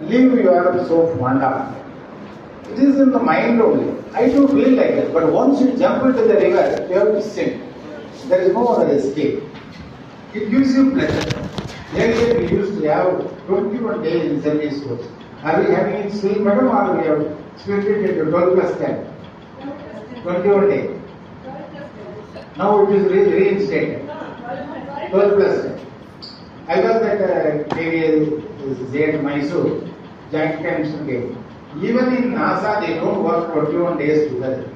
leave you are so fond of. It is in the mind only. I do feel like that. But once you jump into the river, you have to sink. There is no other escape. It gives you pleasure. Earlier we used to have 21 days in service course. Are we having it still, madam, or we have split it into 12 plus 10? 21 days. Now it is reinstated. 12 plus 10. I was at KVL Mysore, Joint Commission game. Even in NASA, they don't work 21 days together.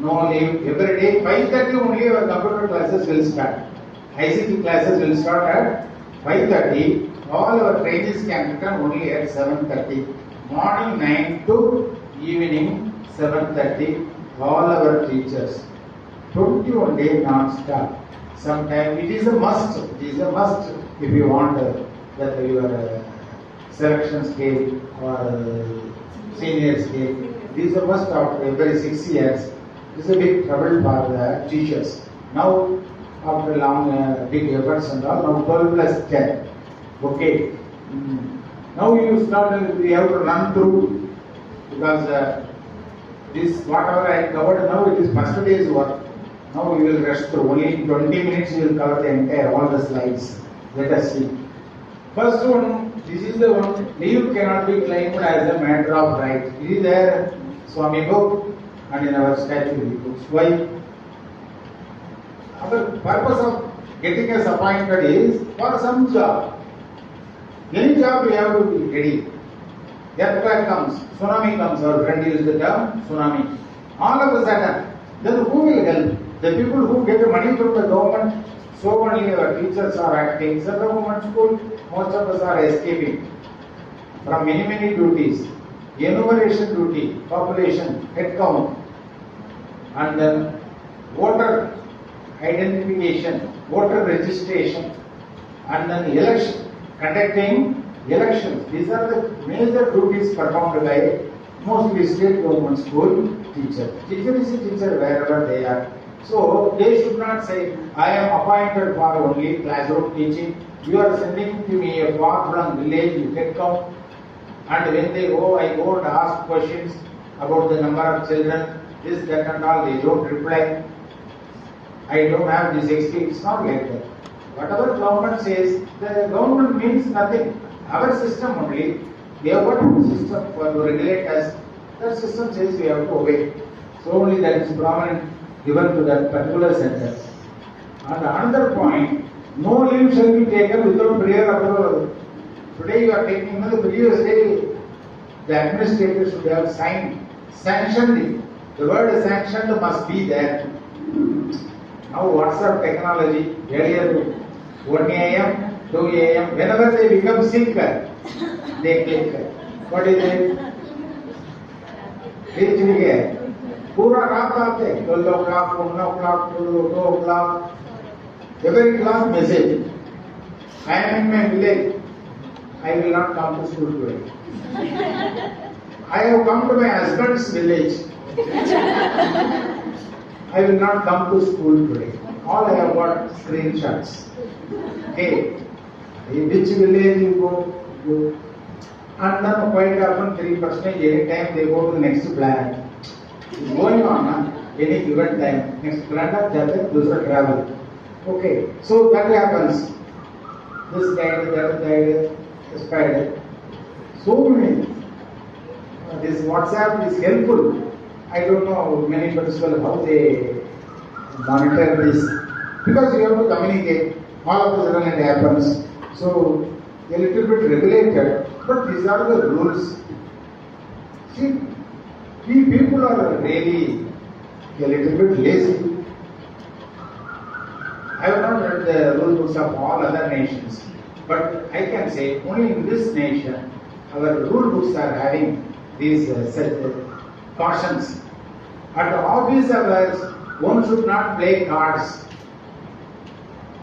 No leave. Every day, 5:30 only our computer classes will start. ICT classes will start at 5:30. All our trainees can return only at 7:30. Morning 9 to evening 7:30. All our teachers. 21 days non-stop. Sometimes it is a must. It is a must if you want that your selection scale or senior scale. It is a must after every 6 years. It is a big trouble for the teachers. Now, after long big efforts and all, now 12 plus 10. Okay. Now you start, we have to run through because this whatever I covered now, it is first day's work. Now we will rush through. Only in 20 minutes we will cover the entire, all the slides. Let us see. First one, this is the one, leave cannot be claimed as a matter of right. It is there, Swami book and in our statutory books. Why? Our purpose of getting us appointed is for some job. Any job we have to be ready. Earthquake comes, tsunami comes, our friend used the term tsunami. All of a sudden, then who will help? The people who get money from the government, so only our teachers are acting. Central government school, most of us are escaping from many duties. Enumeration duty, population, head count, and then voter identification, voter registration, and then election, conducting elections. These are the major duties performed by mostly state government school teacher. Teacher is a teacher wherever they are. So they should not say, I am appointed for only classroom teaching. You are sending to me a far-flung village, you get count. And when they go, I go and ask questions about the number of children, this, that and all, they don't reply. I don't have this experience. It's not like that. Whatever government says, the government means nothing. Our system only, we have got a system for to regulate us. That system says we have to obey. So only that is prominent given to that particular sentence. And another point, no leave shall be taken without prior approval. Today you are taking, the previous day, the administrator should have sanctioned it. The word sanctioned must be there. Now WhatsApp technology, earlier 1 a.m., 2 a.m., whenever they become sick, they click. What is it? Pura raat aate, 12 o'clock, 1 o'clock, 2 o'clock, every class message. I am in my village. I will not come to school today. I have come to my husband's village. I will not come to school today. All I have got screenshots. Okay. In which village you go? And then quite often 3% anytime they go to the next planet. It's going on any given time. Next planet, those are travel. Okay. So that happens. This guide, that guide, spider. So many. This WhatsApp is helpful. I don't know many principals how they monitor this. Because you have to communicate. All of a sudden it happens. So a little bit regulated. But these are the rules. See, we people are really a little bit lazy. I have not read the rule books of all other nations. But I can say only in this nation, our rule books are having these cautions. At the office hours, one should not play cards.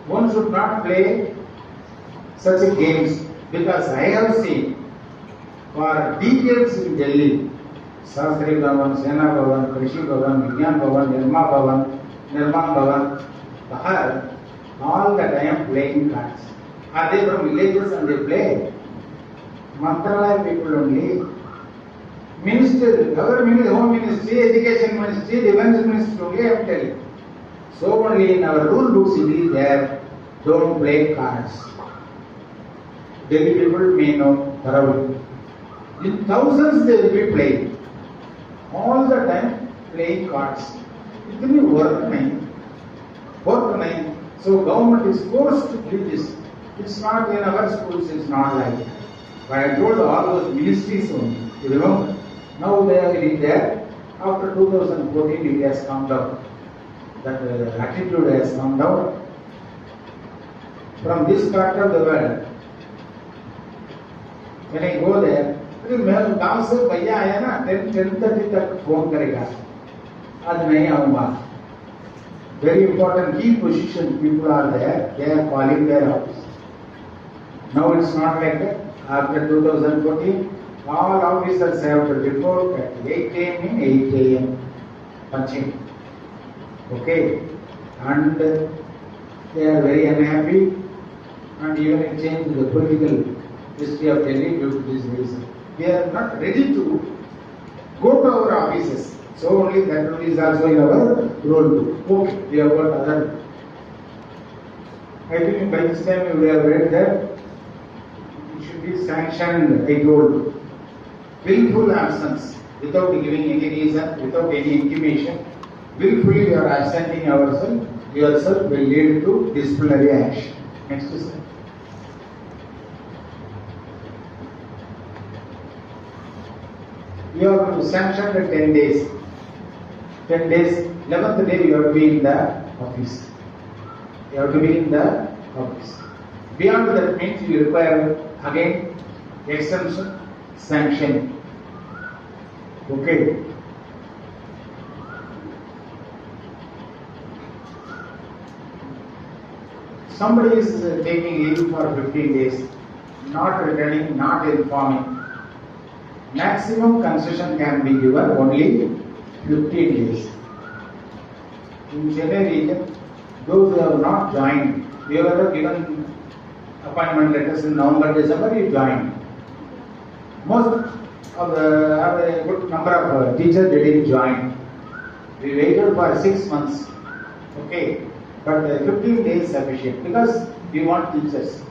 One should not play such games. Because I have seen for decades in Delhi, Sastri Bhavan, Sena Bhavan, Krishi Bhavan, Vigyan Bhavan, Nirman Bhavan, Bahar, all the time playing cards. Are they from villages and they play? Mantralaya people only. Minister, our ministry, Home Ministry, Education Ministry, Defense Ministry only, I am telling. So only in our rule books it is there, don't play cards. Delhi people may know thoroughly. In thousands they will be playing. All the time playing cards. It will be work nine. So government is forced to do this. It's not in our schools, it's not like that. But I told all those ministries only. You remember? Now they are in there. After 2014 it has come down. That attitude has come down. From this part of the world, when I go there, गांव से भैया आया ना 10:30 तक phone करेगा आज नहीं आऊंगा. Very important key position people are there, they are calling their office. Now it's not like that. After 2014 all officers have to report at 8 a.m. in 8 a.m. punching. Okay, and they are very unhappy, and even it changed the political history of Delhi due to this reason. We are not ready to go to our offices. So only that rule is also in our rule book. Okay, we have got other. I think by this time we have read that it should be sanctioned, I told. Willful absence without giving any reason, without any intimation. Willfully you are absenting yourself will lead to disciplinary action. Next slide. You have to sanction the 10 days. 10 days, 11th day you have to be in the office. You have to be in the office. Beyond that means you require again exemption, sanction. Okay. Somebody is taking leave for 15 days, not returning, not informing. Maximum concession can be given only 15 days. In Chennai region, those who have not joined, we were given appointment letters in November, December, you joined. Most of the have a good number of teachers didn't join. We waited for 6 months. Okay, but 15 days sufficient because we want teachers.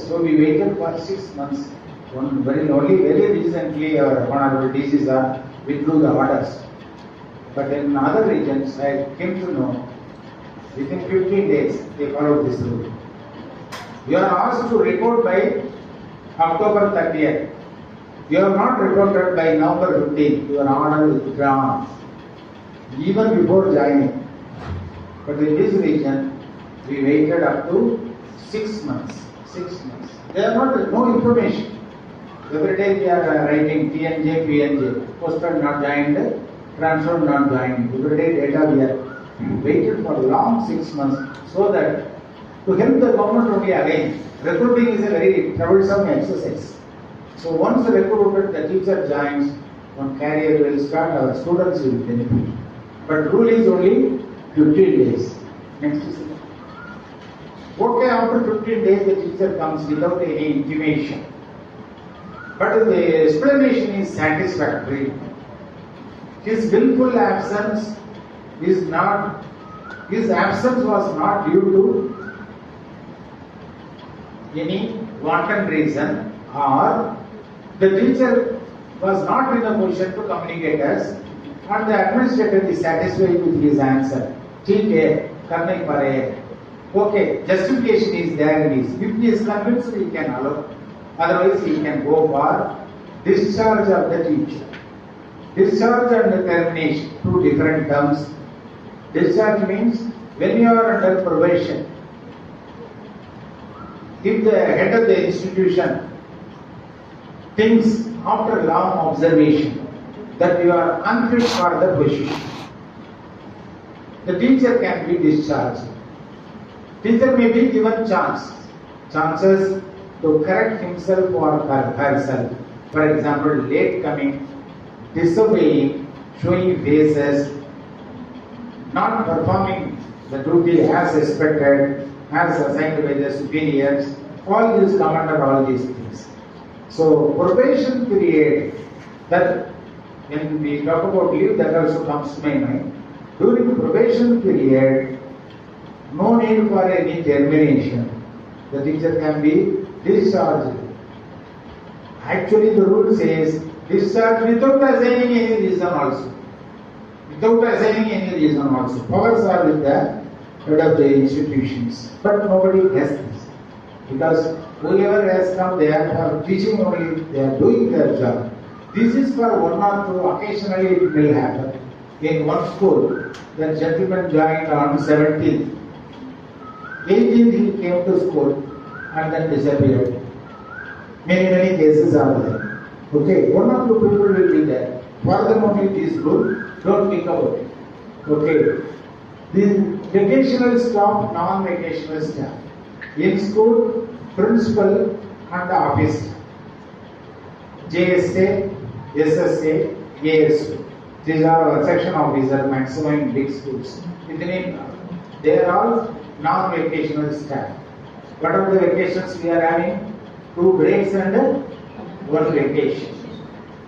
So we waited for 6 months. Only very recently our honorable DCs are withdrew the orders. But in other regions, I came to know within 15 days they followed this rule. You are asked to report by October 30th. You have not reported by November 15th. Your order is withdrawn even before joining. But in this region, we waited up to 6 months. 6 months. There are no information. Every day we are writing TNJ, PNJ, posted not joined, transferred not joined. Every day data we are waited for long 6 months so that to help the government only again. Recruiting is a very troublesome exercise. So once recruited, the teacher joins, one career will start, our students will benefit. But rule is only 15 days. Next is okay, after 15 days the teacher comes without any intimation. But the explanation is satisfactory. His willful absence is not, his absence was not due to any wanton reason, or the teacher was not in a position to communicate us, and the administrator is satisfied with his answer. Okay, karne pare. Okay, justification is there in his. If he is convinced, he can allow. Otherwise, he can go for discharge of the teacher. Discharge and termination, two different terms. Discharge means when you are under probation, if the head of the institution thinks after long observation that you are unfit for the position, the teacher can be discharged. Teacher may be given chances to correct himself or herself. For example, late coming, disobeying, showing faces, not performing the duty as expected, as assigned by the superiors. All these come under all these things. So probation period, that when we talk about leave, that also comes to my mind. During probation period, no need for any termination. The teacher can be discharged. Actually, the rule says discharge without assigning any reason also. Without assigning any reason also. Powers are with the head of the institutions. But nobody has this. Because whoever has come there for teaching only, they are doing their job. This is for one or two, occasionally it will happen. In one school, that gentleman joined on 17th. 18th he came to school and then disappeared. Many cases are there. Okay, one or two people will be there. Furthermore, this rule, don't think about it. Okay. The vacational staff, non-vacational staff. In school, principal and office staff. JSA, SSA, ASU. These are our section officers, maximum in big schools. They are all non-vacational staff. What are the vacations we are having? 2 breaks and 1 vacation.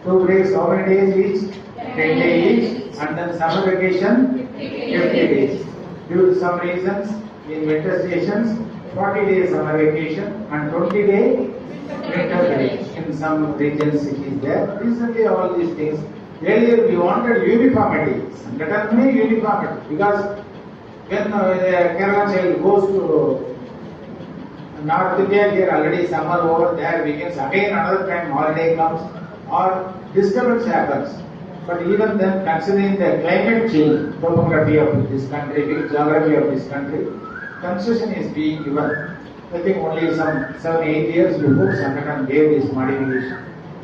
2 breaks, how many days each? 10 days each. And then summer vacation, 50 days. Due to some reasons, in winter stations, 40 days summer vacation and 20 days winter break. In some regions it is there. Recently all these things. Earlier we wanted uniformity. Sangatana uniformity. Because when the Kerala child goes to North India, here already summer over, there begins again another time holiday comes or disturbance happens. But even then, considering the climate change, topography of this country, geography of this country, concession is being given. I think only some 7-8 years before Sangatana gave this modification.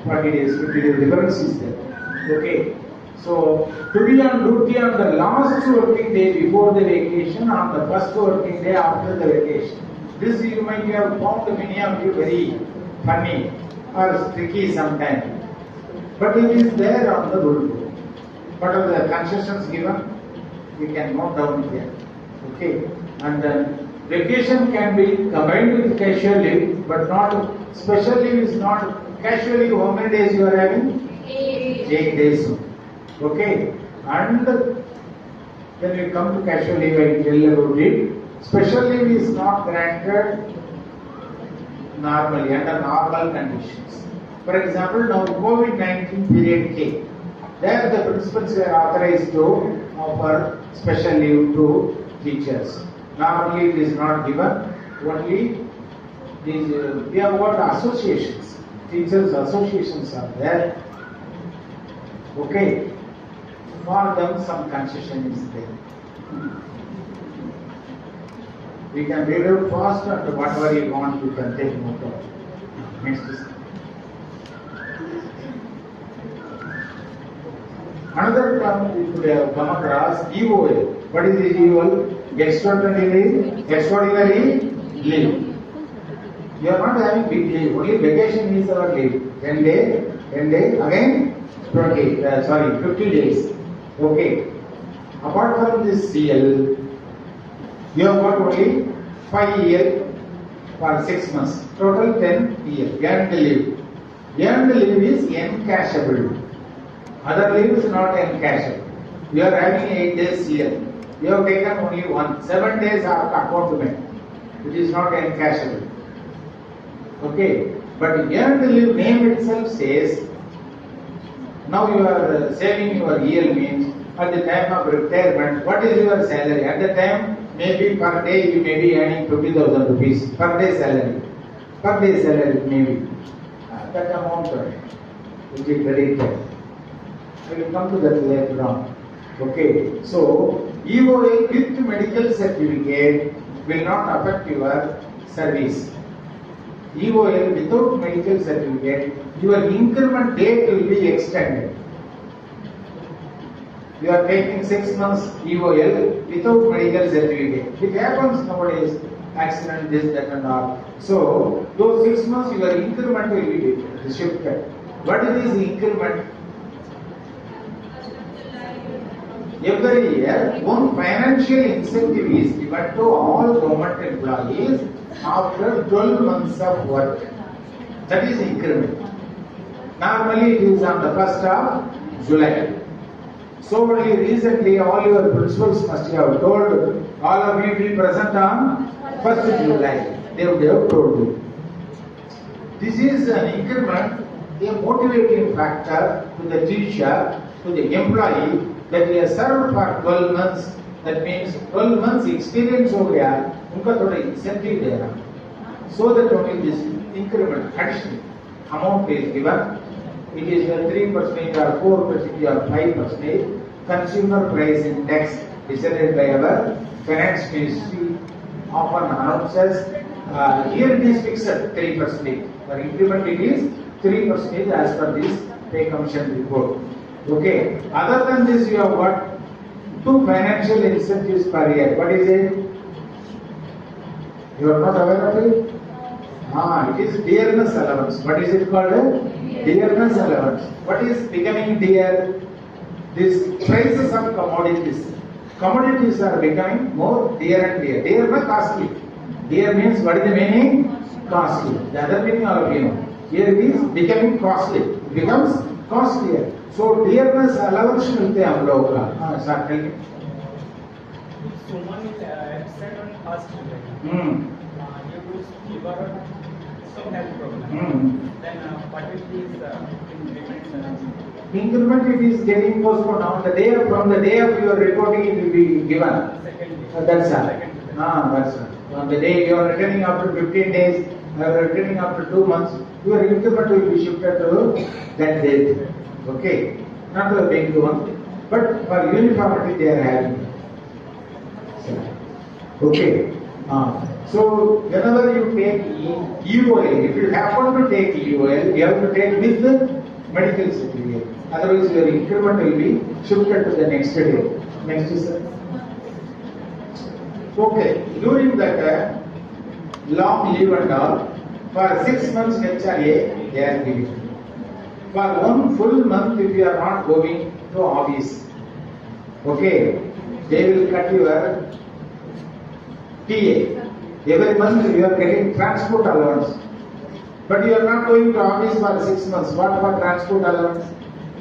40 days, 50 days difference is there. Okay. So, to be on duty on the last working day before the vacation, on the first working day after the vacation. This you might have found many of you very funny or tricky sometimes. But it is there on the rule book. What are the concessions given? We can note down here. Okay. And then vacation can be combined with casual leave, but not special leave is not casual leave. How many days you are having? 8 days. Okay. And when we come to casual leave, I will tell you about it. Special leave is not granted normally under normal conditions. For example, now COVID-19 period came. There the principals were authorized to offer special leave to teachers. Normally it is not given. Only these, we have got associations. Teachers associations are there. Okay. For them some concession is there. We can read out fast and whatever you want you can take note of. Next. Another term we could have come across, EOL. What is this EOL? Extraordinary leave. You are not having big leave, only vacation is our leave. 10 days, again 50 days. Okay. Apart from this CL, you have got only 5 years for 6 months. Total 10 years. Earned leave. Earned leave is encashable. Other leave is not encashable. You are having 8 days here. You have taken only 7 days are accountable. It is not encashable. Okay. But earned leave name itself says, now you are saving your EL means at the time of retirement, what is your salary? At the time, maybe per day you may be earning 50,000 rupees per day salary. Per day salary maybe. That amount which is credited. I will come to that later on. Okay. So, EOL with medical certificate will not affect your service. EOL without medical certificate, your increment date will be extended. You are taking 6 months EOL without medical certificate. It happens nowadays, accident, this, that and all. So, those 6 months your increment will be shifted. What is this increment? Every year, one financial incentive is given to all government employees after 12 months of work. That is increment. Normally it is on the 1st of July. So only recently all your principals must have told all of you will present on 1st July. They would have told you. This is an increment, a motivating factor to the teacher, to the employee that he has served for 12 months. That means 12 months experience हो गया, उनका थोड़ा incentive देना. So that only this increment additional amount is given. It is a 3% or 4% or 5% consumer price index decided by our finance ministry often announces. Here it is fixed 3%. For increment it is 3% as per this pay commission report. Okay. Other than this, you have got two financial incentives per year. What is it? You are not aware of it? It is dearness allowance. What is it called? Dearness allowance. What is becoming dear? These prices of commodities. Commodities are becoming more dear and dear. Dear means costly. Dear means what is the meaning? Costly. The other meaning all of you know. Here it is becoming costly. It becomes costlier. So dearness allowance मिलते हैं हम लोगों का. Start telling. So one is said on first July. You will give her some health problem. Then what is this increment? It is getting postponed on the day from the day of your reporting it will be given. Second day. That's all. That's all. On the day you are returning after 15 days, you are returning after 2 months, your increment will be shifted to that date. Okay, not a big one, but for uniformity they are having. Okay. So whenever you take EOL, if you happen to take EOL, you have to take with the medical certificate. Otherwise, your increment will be shifted to the next day. Next is okay. During that long leave and all, for 6 months HRA they are giving. For 1 full month, if you are not going to office, okay, they will cut your TA. Every month you are getting transport allowance. But you are not going to office for 6 months. What for transport allowance?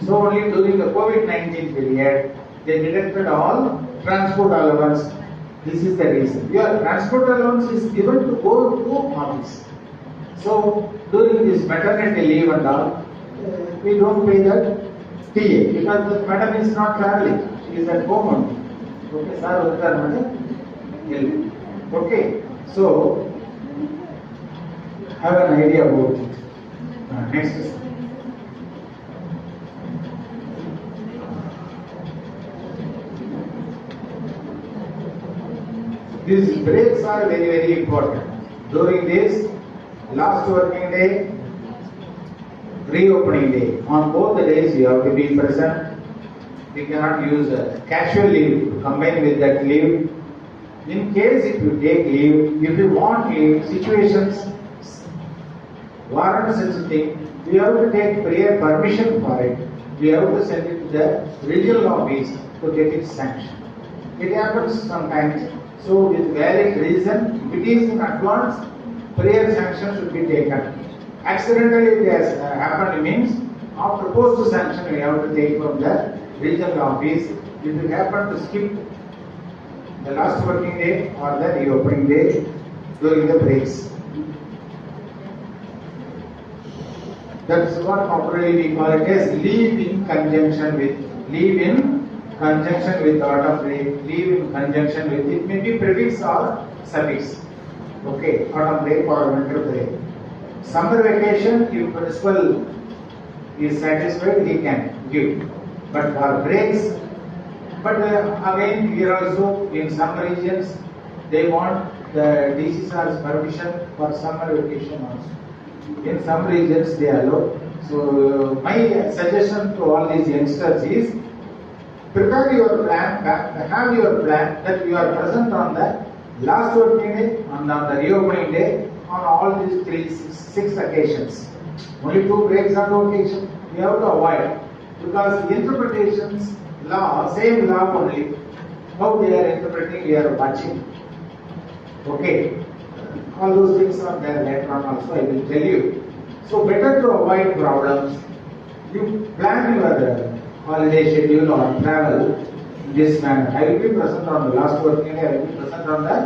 So only during the COVID-19 period, they deducted all transport allowance. This is the reason. Your transport allowance is given to go to office. So during this maternity leave and all, we don't pay that TA because the madam is not traveling. She is at home only. Okay, sir, okay. So have an idea about it. Next. These breaks are very, very important. During this last working day, reopening day, on both the days you have to be present. We cannot use a casual leave to combine with that leave. In case if you take leave, if you want leave, situations warrant such a thing, we have to take prior permission for it. We have to send it to the regional office to get it sanctioned. It happens sometimes. So with valid reason, if it is in advance, prior sanction should be taken. Accidentally it has happened means after post sanction we have to take from the regional office. If you happen to skip the last working day or the reopening day during the breaks. That's what popularly we call it as leave in conjunction autumn break, leave in conjunction with, it may be prefix or suffix. Okay, autumn break or winter break. Summer vacation, if principal is satisfied, he can give. But for breaks, again here also in some regions, they want the DCSR's permission for summer vacation also. In some regions they allow. So my suggestion to all these youngsters is, prepare your plan, have your plan that you are present on the last working day, on the reopening day, on all these six occasions. Only 2 breaks are occasion. We have to avoid, because interpretations, same law only, how they are interpreting, we are watching. Okay, all those things are there later on also, I will tell you. So better to avoid problems, You plan your holiday schedule or travel in this manner. I will be present on the last working day, I will be present on the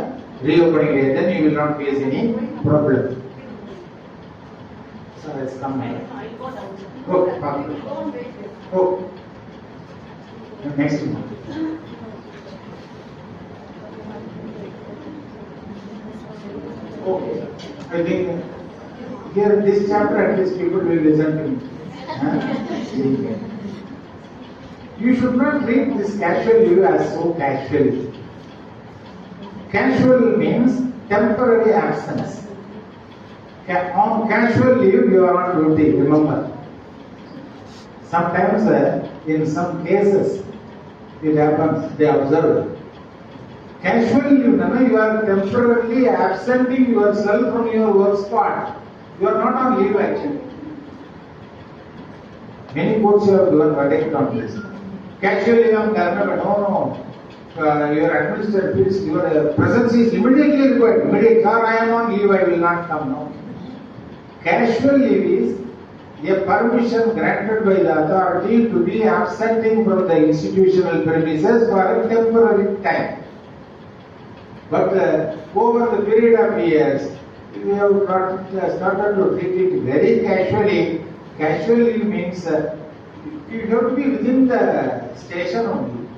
reopening day, then you will not face any problem. So let's come now. Oh, next one. Okay, I think here this chapter at least people will listen to me. Huh? You should not treat this casual leave as so casual. Casual means temporary absence. On casual leave you are on duty, remember. Sometimes in some cases it happens, they observe. Casual leave, you are temporarily absenting yourself from your work spot. You are not on leave actually. Many courts have given verdict on this. Casually on government, no. Your administrator, your presence is immediately required. Immediately, sir, I am on leave, I will not come now. Casual leave is a permission granted by the authority to be absenting from the institutional premises for a temporary time. But over the period of years, we have started to treat it very casually. Casually means you have to be within the station only.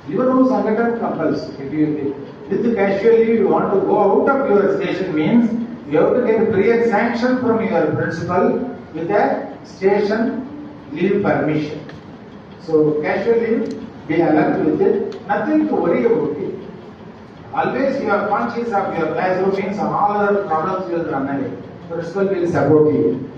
Even though Sangathan compels, if you with the casual leave you want to go out of your station means you have to get a prior sanction from your principal with a station leave permission. So casual leave, be alert with it, nothing to worry about it. Always you are conscious of your classroom means all other problems will run away. Principal will support you.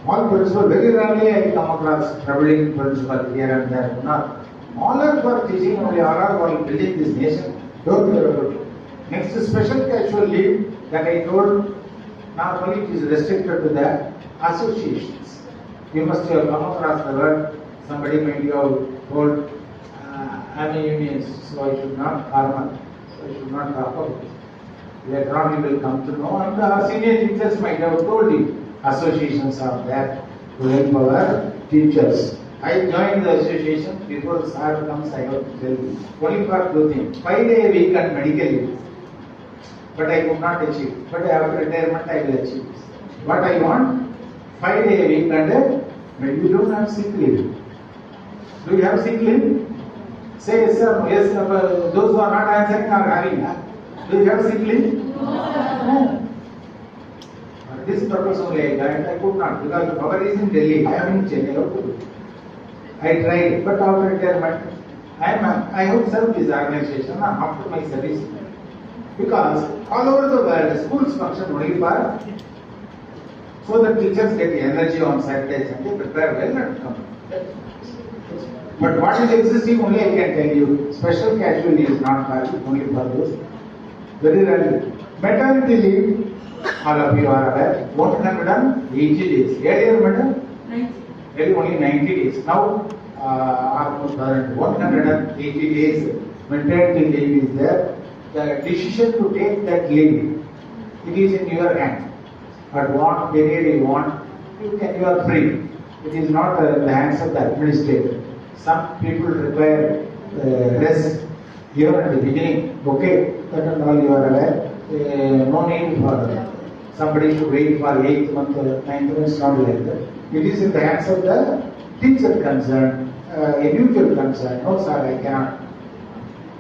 All principal, very rarely I come across troubling principal here and there. Not. All are for teaching only, all are for building this nation. Don't worry about it. Next special casual leave that I told, normally it is restricted to the associations. You must have come across the word, somebody might have told, I'm a unionist, so I should not harm, so I should not talk about it. Later on you will come to know, and our senior teachers might have told you, associations are there to help our teachers. I joined the association, before the start comes I have to tell you, only for 2 things, 5-day weekend medical leave. But I could not achieve. But after retirement I will achieve this. What I want, 5-day weekend, maybe you don't have sick leave. Do you have sick leave? Say yes sir, yes sir, those who are not answering are having. Do you have sick leave? No. For this purpose only I joined, I could not, because the power is in Delhi, I am in Chennai. I tried, but after retirement, I have served this organization after my service. Because all over the world, schools function only for, so that teachers get energy on Saturdays and they prepare well and come. But what is existing only I can tell you. Special casual leave is not valid, only for those. Very rarely. Maternity leave, all of you are aware, 180 days. Earlier, madam? 90. Earlier only 90 days. Now, almost 180 days maternity leave is there. The decision to take that leave, it is in your hand. At what period you want, you are free. It is not in the hands of the administrator. Some people require rest here at the beginning. Okay, that and all you are aware. No need for somebody should wait for 8th month or 9th month. It's not like that. It is in the hands of the teacher concerned, individual concerned. No sir, I cannot.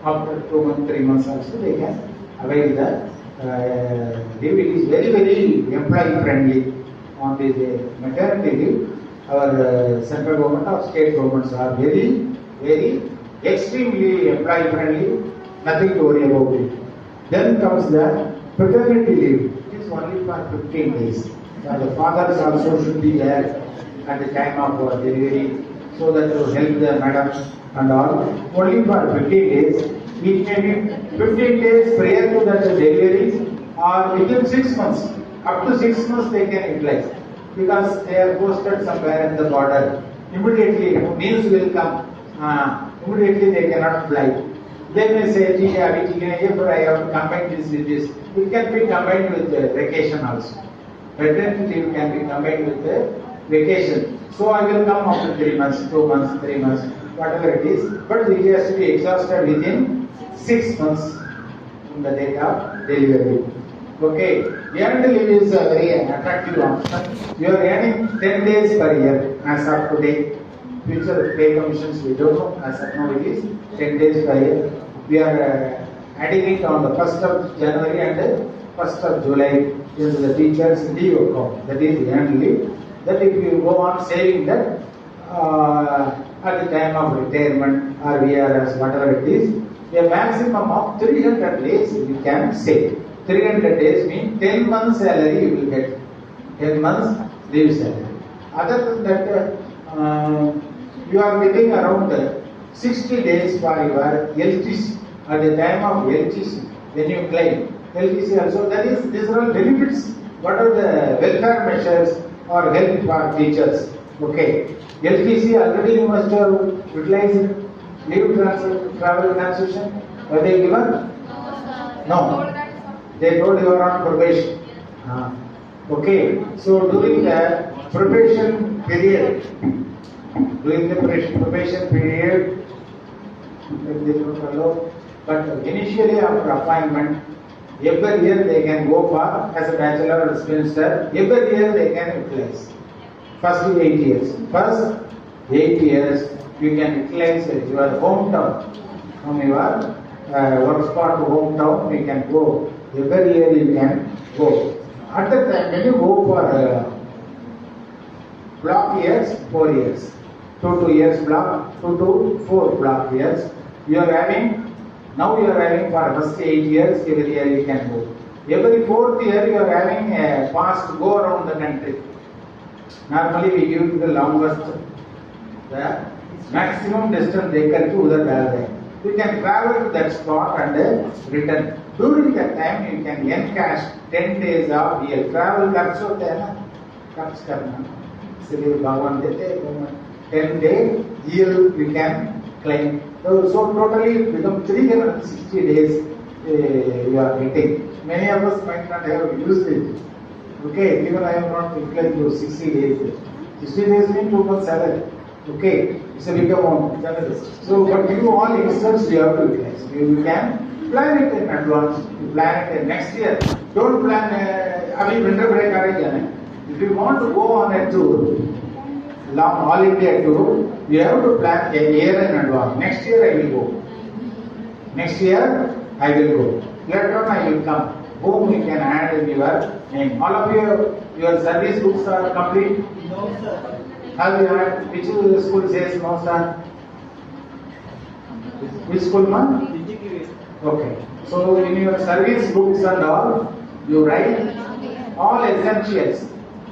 After 2 months, 3 months also they can avail the leave. It is very, very employee friendly. On this maternity leave, our central government or state governments are very, very extremely employee friendly. Nothing to worry about it. Then comes the paternity leave. It is only for 15 days. And the fathers also should be there at the time of delivery, so that to help the madam and all. Only for 15 days. It may be 15 days prior to that delivery or within 6 months. Up to 6 months they can utilize. Because they are posted somewhere at the border. Immediately news will come. Immediately they cannot fly. They may say, I have to combine this with this. It can be combined with vacation also. Paternity leave can be combined with vacation. So I will come after 3 months, 2 months, 3 months, whatever it is. But it has to be exhausted within 6 months from the date of delivery. Okay, earned leave is a very attractive option. You are earning 10 days per year as of today. Future pay commissions we don't know. As of now it is 10 days per year. We are adding it on the 1st of January and 1st of July into the teacher's leave account. That is the earned leave. That if you go on saving that at the time of retirement or VRS, whatever it is, a maximum of 300 days you can save. 300 days means 10 months salary you will get. 10 months leave salary. Other than that, you are getting around 60 days for your LTC. At the time of LTC, when you claim LTC also, that is, these are all benefits. What are the welfare measures or help for teachers? Okay. LTC already you must have utilized leave travel transition. Were they given? No. They told you are on probation. Okay. So during the probation period, they don't allow. But initially after appointment, every year they can go for as a bachelor or spinster. Every year they can utilize. First 8 years. First 8 years you can utilize your hometown. From your work spot to hometown you can go. Every year you can go. At the time when you go for block years, 4 years. 2 years block, 2 to 4 block years. You are having, now you are having for first 8 years, every year you can go. Every 4th year you are having a pass to go around the country. Normally we give to the longest, the maximum distance they can do the railway. You can travel to that spot and return. During that time you can encash 10 days of real travel. खर्च होता है ना, खर्च करना. इसलिए भगवान देते हैं 10 day yield you can claim. So totally it becomes 360 days you are getting. Many of us might not have used it. Okay, even I have not applied to 60 days. 60 days means 2 months salary. Okay, it's a big amount. So, but you all youngsters, you have to utilize. You can plan it in advance. You plan it in next year. Don't plan. Abhi winter break aa rahi hai. If you want to go on a tour, long all India tour, you have to plan a year in advance. Next year I will go. Next year I will go. Later on I will come. Whom you can add in your name. All of your service books are complete? No, sir. Have you had, which school says no, sir? Which school, man? Okay. So in your service books and all, you write all essentials.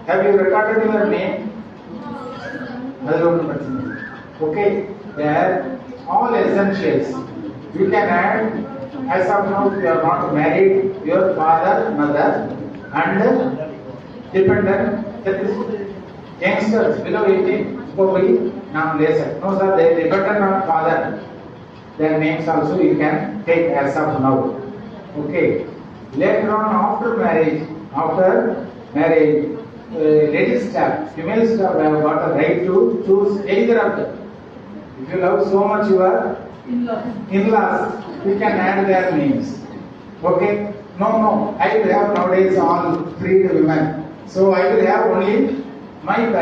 Have you recorded your name? Okay. There, all essentials. You can add, as of now, you are not married, your father, mother, and dependent, that is youngsters below 18, probably now lesser. No, sir, they dependent on father. Their names also you can take as of now. Okay. Later on, after marriage, ladies staff, female staff have got a right to choose either of them. If you love so much your in-laws, you can add their names. Okay? No. I will have nowadays all 3 women. So I will have only my parents.